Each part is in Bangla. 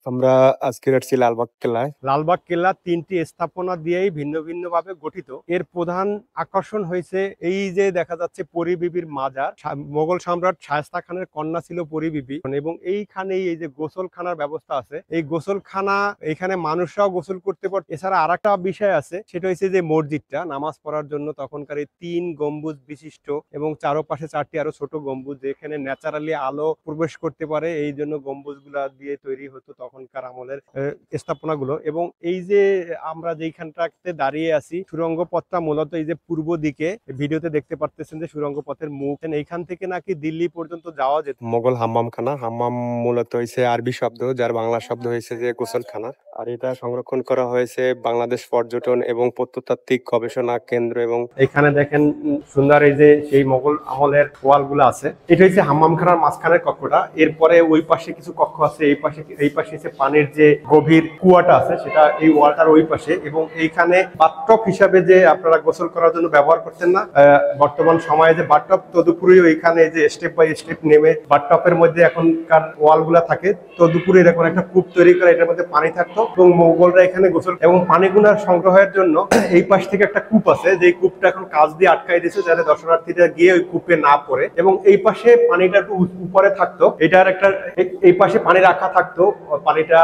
আমরা আজকে যাচ্ছি লালবাগ কেল্লায়। লালবাগ কেল্লা ৩টি স্থাপনা দিয়েই ভিন্ন ভিন্ন ভাবে গঠিত। এর প্রধান আকর্ষণ হয়েছে এই যে দেখা যাচ্ছে পরী বিবির মাজার। মোগল সম্রাট শায়েস্তা খানের কন্যা ছিল পরী বিবি, এবং এইখানেই এই যে গোসলখানার ব্যবস্থা আছে। এই গোসলখানা, এখানে মানুষরাও গোসল করতে পারে। এছাড়া আর একটা বিষয় আছে, সেটা হচ্ছে যে মসজিদটা নামাজ পড়ার জন্য তখনকার এই ৩ গম্বুজ বিশিষ্ট এবং চারপাশে 4টি আরো ছোট গম্বুজ, যেখানে ন্যাচারালি আলো প্রবেশ করতে পারে, এই জন্য গম্বুজগুলা দিয়ে তৈরি হতো তখনকার আমলের স্থাপনাগুলো। এবং এই যে আমরা যেখানটাতে দাঁড়িয়ে আছি, সুড়ঙ্গ পথটা মূলত এই যে পূর্ব দিকে, ভিডিওতে দেখতে পারতেছেন যে সুড়ঙ্গ পথের মুখ, এইখান থেকে নাকি দিল্লি পর্যন্ত যাওয়া যেত। মোগল হাম্মামখানা, হাম্মাম মূলত হয়েছে আরবি শব্দ, যার বাংলা শব্দ হয়েছে যে গোসলখানা। আর এটা সংরক্ষণ করা হয়েছে বাংলাদেশ পর্যটন এবং প্রত্নতাত্ত্বিক গবেষণা কেন্দ্র। এবং এখানে দেখেন সুন্দর এই যে সেই মোগল আমলের ওয়াল গুলো আছে। এটা হচ্ছে হাম্মামখানার মাঝখানের কক্ষটা। এরপরে ওই পাশে কিছু কক্ষ আছে, এই পাশে হচ্ছে পানির যে গভীর কুয়াটা আছে, সেটা এই ওয়ালটার ওই পাশে। এবং এইখানে বাথটব হিসাবে যে আপনারা গোসল করার জন্য ব্যবহার করতেন না, বর্তমান সময়ে যে বাথটব, তদুপরি ওইখানে যে স্টেপ বাই স্টেপ নেমে বাথটবের মধ্যে এখনকার ওয়াল গুলা থাকে, তদুপরি এরকম একটা কূপ তৈরি করে এটার মধ্যে পানি থাকতো এবং মোগলরা এখানে গোসল এবং পানিগুলা সংগ্রহের জন্য এই পাশ থেকে একটা কূপ আছে, যে কূপটা এখন কাঁচ দিয়ে আটকাই দিয়েছে যাতে দর্শনার্থীরা গিয়ে ওই কূপে না পড়ে। এবং এই পাশে পানিটা একটু উপরে থাকতো, এটার একটা এই পাশে পানি রাখা থাকতো। পানিটা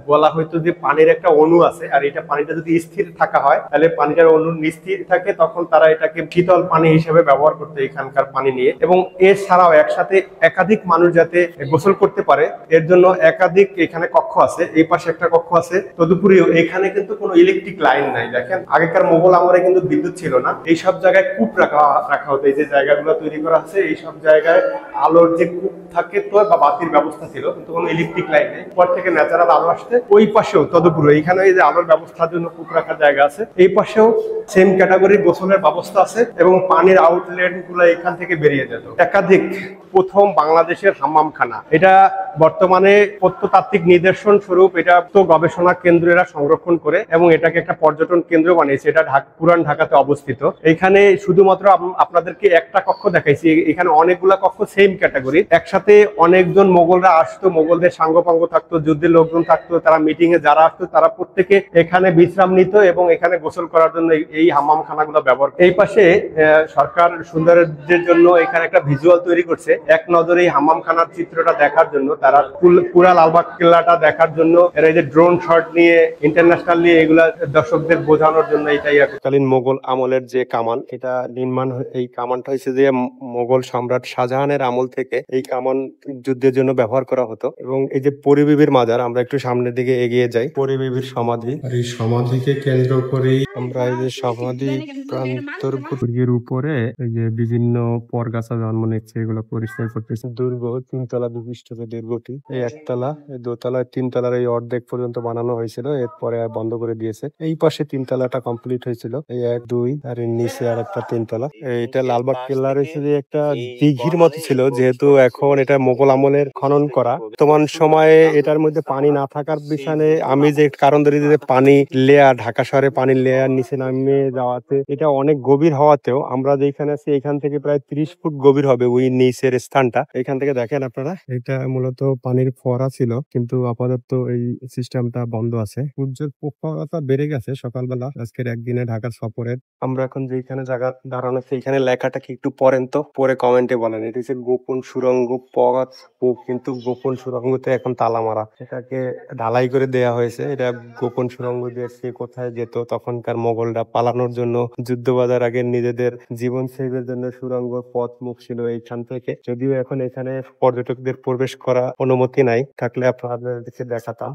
বলা হয়তো যে পানির একটা অণু আছে, আর এটা পানিটা যদি স্থির থাকা হয় তাহলে পানিটার অণু স্থির থাকে, তখন তারা এটাকে শীতল পানি হিসেবে ব্যবহার করতো এখানকার পানি নিয়ে। এবং এছাড়াও একসাথে একাধিক মানুষ যাতে গোসল করতে পারে এর জন্য একাধিক এখানে কক্ষ আছে। এই পাশে একটা কক্ষ আছে। তদুপরিও এখানে কিন্তু কোনো ইলেকট্রিক লাইন নাই। দেখেন, আগেকার মোগল আমলে কিন্তু বিদ্যুৎ ছিল না। এই সব জায়গায় কূপ রাখা হতো। এই যে জায়গাগুলো তৈরি করা আছে, এই সব জায়গায় আলোর যে কূপ থাকে তো বা বাতির ব্যবস্থা ছিল, কিন্তু কোনো ইলেকট্রিক লাইন নেই। উপর থেকে ন্যাচারাল আলো আসতে ওই পাশেও তদুপরি এখানে এই যে আলোর ব্যবস্থার জন্য কূপ রাখার জায়গা আছে, এই পাশেও সেম ক্যাটাগরির গোসলের ব্যবস্থা আছে এবং পানির আউটলেট গুলো এখান থেকে বেরিয়ে যেত। একাধিক প্রথম বাংলাদেশের হাম্মামখানা, এটা বর্তমানে প্রত্নতাত্ত্বিক নিদর্শন স্বরূপ এটা তো গবেষণা কেন্দ্রেরা সংরক্ষণ করে এবং এটাকে একটা পর্যটন কেন্দ্র বানিয়েছে। এটা পুরান ঢাকাতে অবস্থিত। এখানে শুধুমাত্র আপনাদেরকে একটা কক্ষ দেখাইছি, এখানে অনেকগুলা কক্ষ সেম ক্যাটাগরি। একসাথে অনেকজন মোগলরা আসতো, মোগলদের সাঙ্গপাঙ্গ থাকতো, যুদ্ধের লোকজন থাকতো, তারা মিটিং এ যারা আসতো তারা প্রত্যেকে এখানে বিশ্রাম নিত এবং এখানে গোসল করার জন্য এই হাম্মামখানাগুলো ব্যবহার। এই পাশে সরকার সৌন্দর্যের জন্য এখানে একটা ভিজুয়াল তৈরি করছে, এক নজরে এই হাম্মামখানার চিত্রটা দেখার জন্য। তারা পুরা লালবাগ কেল্লাটা দেখার জন্য এরা এই যে ড্রোন শট নিয়ে ইন্টারন্যাশনালি এগুলা দর্শকদের বোঝানোর জন্য এটাই কালীন মোগল আমলের যে কামান, এটা নির্মাণ, এই কামানটা হয়েছে যে মোগল সম্রাট শাহজাহানের আমল থেকে এই কামান যুদ্ধের জন্য ব্যবহার করা হতো। এবং এই যে পরী বিবির মাজার, আমরা একটু সামনের দিকে এগিয়ে যাই। পরী বিবির সমাধি, আর এই সমাধিকে কেন্দ্র করেই আমরা এই যে সমাধি প্রান্তর দুর্গের উপরে এই যে বিভিন্ন পরগাছা জন্ম নিচ্ছে, এগুলো পরিষ্কার করতেছে। দুর্গ 3 তলা বিশিষ্ট যে দুর্গটি, এই 1তলা, এই 2তলা, 3তলার এই অর্ধেক পর্যন্ত বানানো হয়েছিল, এরপরে বন্ধ করে দিয়েছে। এই পাশে 3তলাটা কমপ্লিট হয়েছিল, এই 1 2, আর এর নিচে আর একটা 3তলা। এটা লালবাগ কেল্লা রয়েছে যে একটা দিঘির মতো ছিল, যেহেতু এখন এটা মোগল আমলের খনন করা। বর্তমান সময়ে এটার মধ্যে পানি না থাকার বিষয়ে আমি যে কারণ ধরি যে পানি লেয়ার, ঢাকা শহরে পানির লেয়ার নিচে নামে যাওয়াতে এটা অনেক গভীর হওয়াতেও আমরা যেখানে আছি এখান থেকে প্রায় 30 ফুট গভীর হবে ওই নিচের স্থানটা। এখান থেকে দেখেন আপনারা, এটা মূলত পানির ফোয়ারা ছিল, কিন্তু আপাতত এই সিস্টেমটা বন্ধ আছে। সূর্যের প্রখরতা বেড়ে গেছে সকালবেলা আজকের একদিনে ঢাকার সফরের। আমরা এখন যেখানে জায়গা দাঁড়ানো আছে, এখানে লেখাটা কি একটু পড়েন তো, পরে কমেন্টে বলেন। এটা হচ্ছে গোপন সুড়ঙ্গ পথ, কিন্তু গোপন সুড়ঙ্গতে এখন তালা মারা, এটাকে ঢালাই করে দেয়া হয়েছে। এটা গোপন সুড়ঙ্গ দিয়ে সে কোথায় যেত, তখনকার মোগলরা পালানোর জন্য, যুদ্ধ বাঁধার আগে নিজেদের জীবন সেভের জন্য সুড়ঙ্গ পথ মুখ ছিল এইখান থেকে। যদিও এখন এখানে পর্যটকদের প্রবেশ করা অনুমতি নাই, থাকলে আপনাদেরকে দেখাতাম।